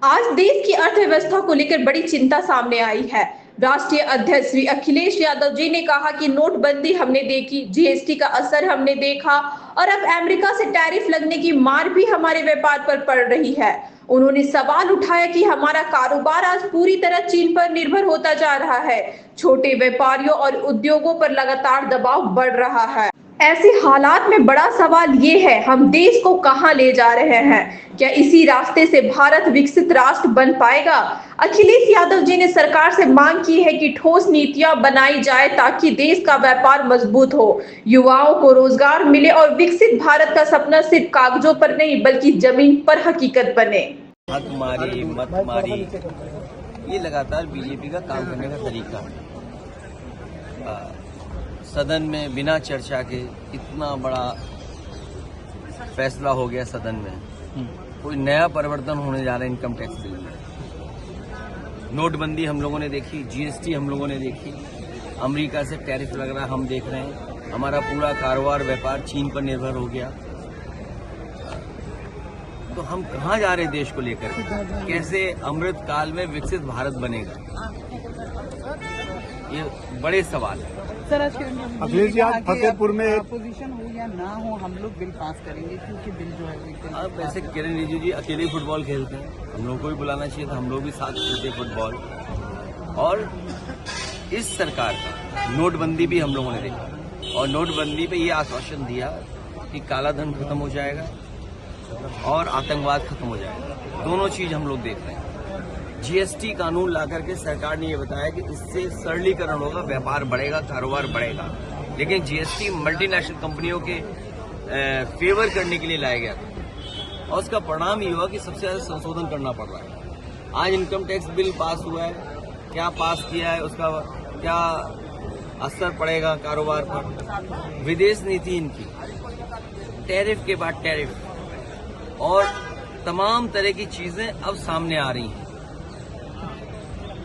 आज देश की अर्थव्यवस्था को लेकर बड़ी चिंता सामने आई है। राष्ट्रीय अध्यक्ष श्री अखिलेश यादव जी ने कहा कि नोटबंदी हमने देखी, जीएसटी का असर हमने देखा और अब अमेरिका से टैरिफ लगने की मार भी हमारे व्यापार पर पड़ रही है। उन्होंने सवाल उठाया कि हमारा कारोबार आज पूरी तरह चीन पर निर्भर होता जा रहा है। छोटे व्यापारियों और उद्योगों पर लगातार दबाव बढ़ रहा है। ऐसे हालात में बड़ा सवाल ये है, हम देश को कहां ले जा रहे हैं? क्या इसी रास्ते से भारत विकसित राष्ट्र बन पाएगा? अखिलेश यादव जी ने सरकार से मांग की है कि ठोस नीतियां बनाई जाए ताकि देश का व्यापार मजबूत हो, युवाओं को रोजगार मिले और विकसित भारत का सपना सिर्फ कागजों पर नहीं बल्कि जमीन पर हकीकत बने। हक मारी मत मारी, ये लगातार बीजेपी का काम करने का तरीका है। सदन में बिना चर्चा के इतना बड़ा फैसला हो गया सदन में। कोई नया परिवर्तन होने जा रहा है इनकम टैक्स बिल में। नोटबंदी हम लोगों ने देखी, जीएसटी हम लोगों ने देखी, अमेरिका से टैरिफ लग रहा हम देख रहे हैं। हमारा पूरा कारोबार व्यापार चीन पर निर्भर हो गया। तो हम कहाँ जा रहे हैं देश को लेकर? कैसे अमृत काल में विकसित भारत बनेगा? ये बड़े सवाल है। सर, अखिलेश जी, आप फतेहपुर में अपोजिशन हो या ना हो, हम लोग बिल पास करेंगे क्योंकि बिल जो है अब वैसे किरण रिजिजू जी अकेले फुटबॉल खेलते हैं, हम लोग को भी बुलाना चाहिए था, हम लोग भी साथ खेलते फुटबॉल। और इस सरकार का नोटबंदी भी हम लोगों ने देखा और नोटबंदी पे ये आश्वासन दिया कि काला धन खत्म हो जाएगा और आतंकवाद खत्म हो जाएगा। दोनों चीज हम लोग देख रहे हैं। जीएसटी कानून लाकर के सरकार ने ये बताया कि इससे सरलीकरण होगा, व्यापार बढ़ेगा, कारोबार बढ़ेगा। लेकिन जीएसटी मल्टीनेशनल कंपनियों के फेवर करने के लिए लाया गया था और उसका परिणाम ये हुआ कि सबसे ज्यादा संशोधन करना पड़ रहा है। आज इनकम टैक्स बिल पास हुआ है, क्या पास किया है, उसका क्या असर पड़ेगा कारोबार पर? विदेश नीति इनकी, टैरिफ के बाद टैरिफ और तमाम तरह की चीजें अब सामने आ रही हैं।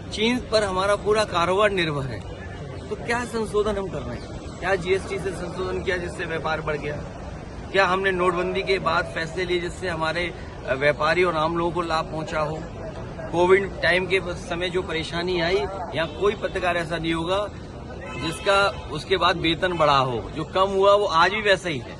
चीन पर हमारा पूरा कारोबार निर्भर है, तो क्या संशोधन हम कर रहे हैं? क्या जीएसटी से संशोधन किया जिससे व्यापार बढ़ गया? क्या हमने नोटबंदी के बाद फैसले लिए जिससे हमारे व्यापारी और आम लोगों को लाभ पहुंचा हो? कोविड टाइम के समय जो परेशानी आई, यहाँ कोई पत्रकार ऐसा नहीं होगा जिसका उसके बाद वेतन बढ़ा हो। जो कम हुआ वो आज भी वैसा ही है।